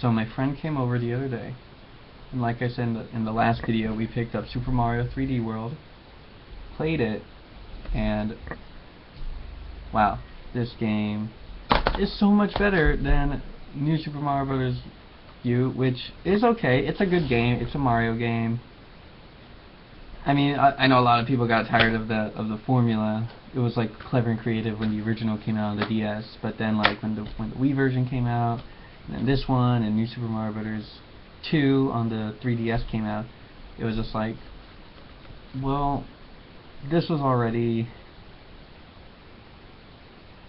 So my friend came over the other day, and like I said in the last video, we picked up Super Mario 3D World, played it, and wow, this game is so much better than New Super Mario Bros. U, which is okay. It's a good game. It's a Mario game. I mean, I know a lot of people got tired of the formula. It was like clever and creative when the original came out on the DS, but then like when the Wii version came out, and then this one and New Super Mario Bros. 2 on the 3DS came out, it was just like, well, this was already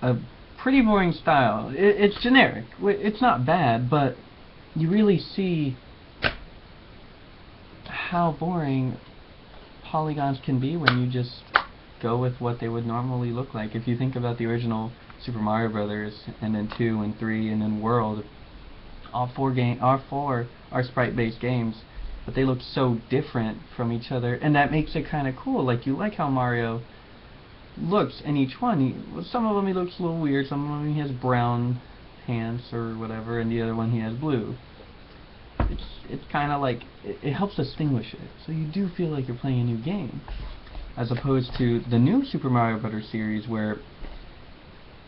a pretty boring style. It's generic. It's not bad, but you really see how boring polygons can be when you just go with what they would normally look like. If you think about the original Super Mario Brothers, and then 2 and 3 and then World, all four are sprite-based games, but they look so different from each other, and that makes it kind of cool. Like, you like how Mario looks in each one. Some of them he looks a little weird, some of them he has brown hands or whatever, and the other one he has blue. It's kind of like, it helps distinguish it, so you do feel like you're playing a new game, as opposed to the new Super Mario Bros. Series, where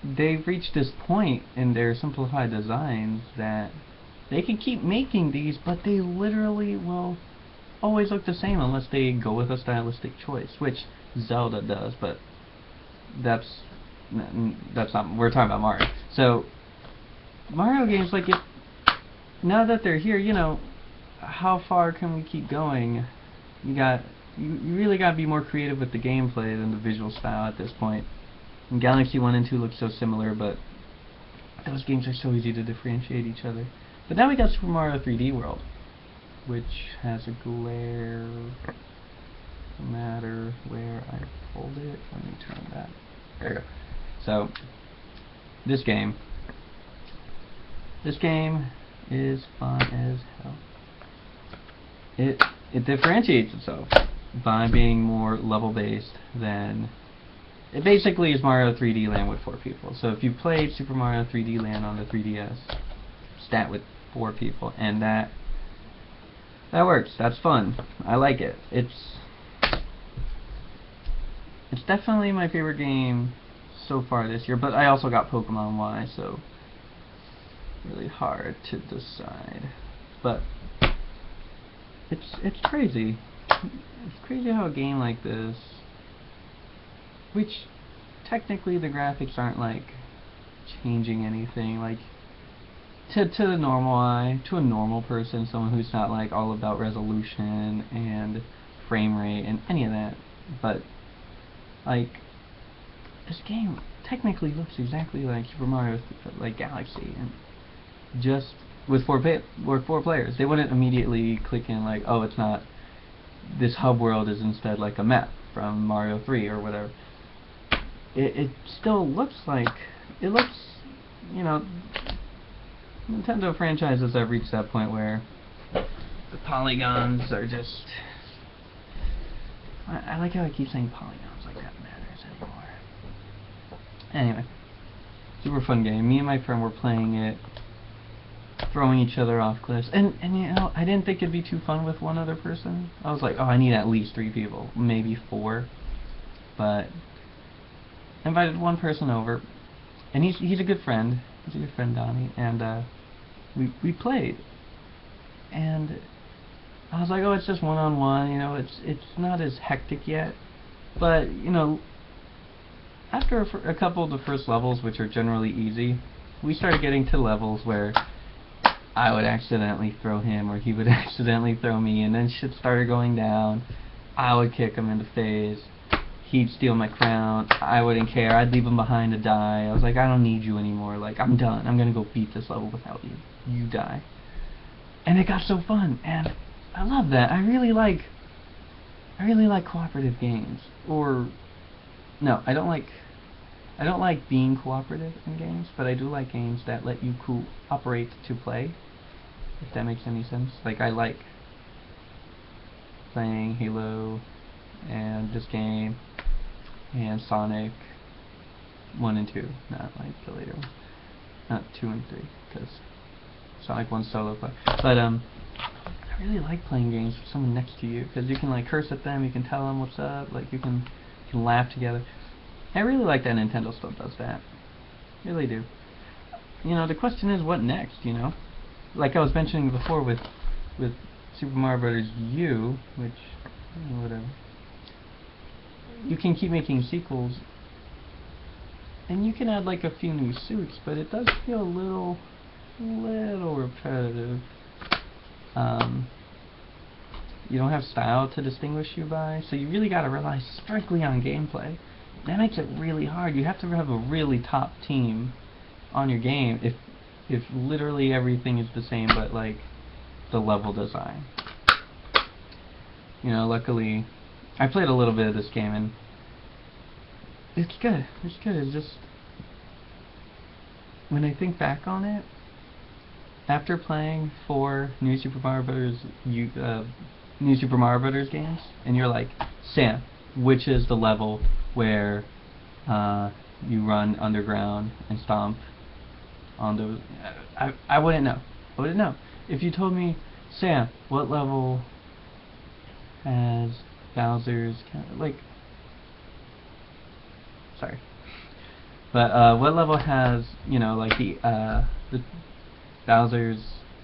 they've reached this point in their simplified designs that they can keep making these, but they literally will always look the same unless they go with a stylistic choice, which Zelda does, but that's not, we're talking about Mario. So Mario games, like, now that they're here, you know, how far can we keep going? You really got to be more creative with the gameplay than the visual style at this point. And Galaxy 1 and 2 look so similar, but those games are so easy to differentiate each other. But now we got Super Mario 3D World, which has a glare. No matter where I pulled it. Let me turn that. There we go. So this game is fun as hell. It differentiates itself by being more level based than. It basically is Mario 3D Land with 4 people. So if you played Super Mario 3D Land on the 3DS, stat with 4 people, and that works. That's fun. I like it. It's definitely my favorite game so far this year, but I also got Pokemon Y, so really hard to decide. But it's crazy. It's crazy how a game like this, which technically the graphics aren't like changing anything, like to the normal eye, to a normal person, someone who's not like all about resolution and frame rate and any of that, but like this game technically looks exactly like Super Mario like Galaxy, and just with four players. They wouldn't immediately click in like, oh, it's not, this hub world is instead like a map from Mario 3 or whatever. It still looks like, it looks, you know, Nintendo franchises have reached that point where the polygons are just, I like how I keep saying polygons like that matters anymore. Anyway, super fun game. Me and my friend were playing it, throwing each other off cliffs, and you know, I didn't think it'd be too fun with one other person. I was like, oh, I need at least 3 people, maybe 4, but I invited one person over, and he's a good friend. He's a good friend, Donnie, and we played, and I was like, oh, it's just one-on-one, you know, it's not as hectic yet, but you know, after a couple of the first levels, which are generally easy, we started getting to levels where I would accidentally throw him, or he would accidentally throw me, and then shit started going down. I would kick him in the face. He'd steal my crown. I wouldn't care. I'd leave him behind to die. I was like, I don't need you anymore. Like, I'm done. I'm gonna go beat this level without you. You die. And it got so fun, and I love that. I really like cooperative games. Or no, I don't like being cooperative in games, but I do like games that let you cooperate to play, if that makes any sense. Like, I like playing Halo and this game and Sonic 1 and 2, not like the later ones, not 2 and 3, because like one solo play. But I really like playing games with someone next to you, because you can like curse at them, you can tell them what's up, like you can laugh together. I really like that Nintendo still does that. Really do. You know, the question is, what next? You know, like I was mentioning before with Super Mario Brothers U, which whatever. You can keep making sequels, and you can add like a few new suits, but it does feel a little repetitive. You don't have style to distinguish you by, so you really got to rely strictly on gameplay. That makes it really hard. You have to have a really top team on your game if literally everything is the same, but like the level design. You know, luckily I played a little bit of this game and it's good. It's good. It's just, when I think back on it, after playing 4 new Super Mario Brothers games, and you're like, Sam, which is the level where you run underground and stomp on those? I wouldn't know. I wouldn't know. If you told me, Sam, what level has Bowser's like? Sorry, but what level has, you know, like the Bowser's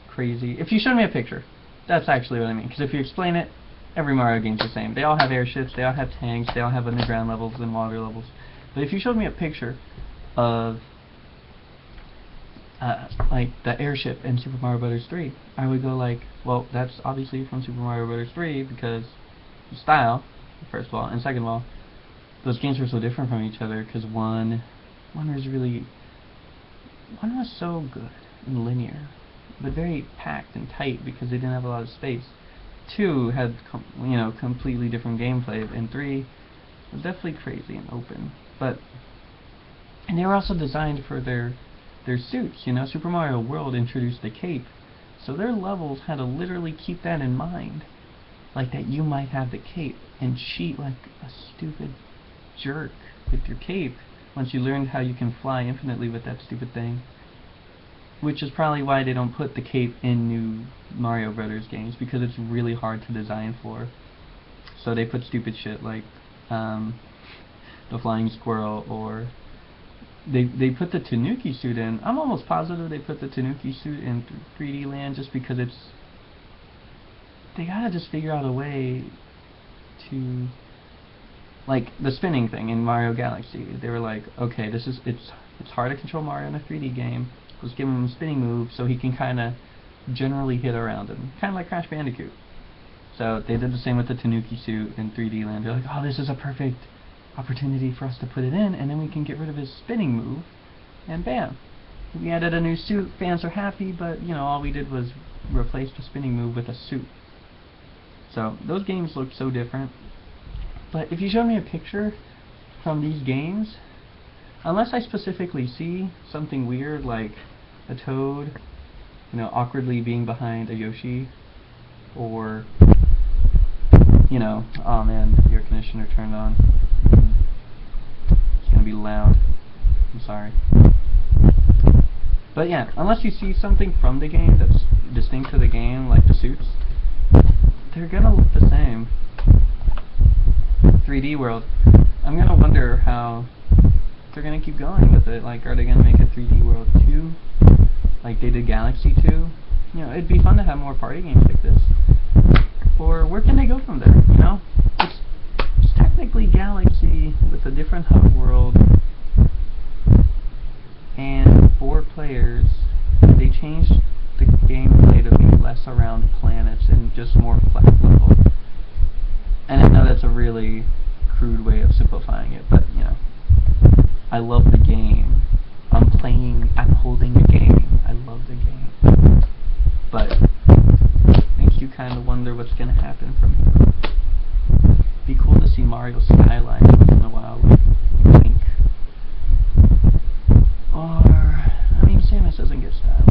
crazy? If you showed me a picture, that's actually what I mean. Because if you explain it, every Mario game's the same. They all have airships, they all have tanks, they all have underground levels and water levels. But if you showed me a picture of like the airship in Super Mario Brothers 3, I would go like, well, that's obviously from Super Mario Brothers 3 because style, first of all, and second of all, those games were so different from each other, because one was so good and linear, but very packed and tight because they didn't have a lot of space. 2 had completely different gameplay, and 3 was definitely crazy and open. And they were also designed for their suits. You know, Super Mario World introduced the cape, so their levels had to literally keep that in mind, like that you might have the cape and cheat like a stupid jerk with your cape once you learned how you can fly infinitely with that stupid thing. Which is probably why they don't put the cape in new Mario Brothers games, because it's really hard to design for. So they put stupid shit like the flying squirrel, or they put the Tanuki suit in. I'm almost positive they put the Tanuki suit in 3D Land just because they gotta just figure out a way to, like the spinning thing in Mario Galaxy. They were like, okay, it's hard to control Mario in a 3D game. Let's give him a spinning move so he can kind of generally hit around him, kind of like Crash Bandicoot. So they did the same with the Tanuki suit in 3D Land. They're like, oh, this is a perfect opportunity for us to put it in, and then we can get rid of his spinning move, and bam, we added a new suit. Fans are happy, but you know, all we did was replace the spinning move with a suit. So those games look so different. But if you show me a picture from these games, unless I specifically see something weird like a Toad, you know, awkwardly being behind a Yoshi, or, you know, oh man, the air conditioner turned on. It's gonna be loud. I'm sorry. But yeah, unless you see something from the game that's distinct to the game, like the suits, they're gonna look the same. 3D World, I'm gonna wonder how they're gonna keep going with it. Like, are they gonna make a 3D World 2, like they did Galaxy 2? You know, it'd be fun to have more party games like this. Or where can they go from there? You know, it's technically Galaxy with a different hub world and 4 players. They changed the gameplay to be less around planets and just more flat level. And I know that's a really crude way of simplifying it, but you know, I love the game. I'm holding a game. I love the game. But makes you kind of wonder what's going to happen from here. Be cool to see Mario Skyline once in a while, like Link. Or, I mean, Samus doesn't get style.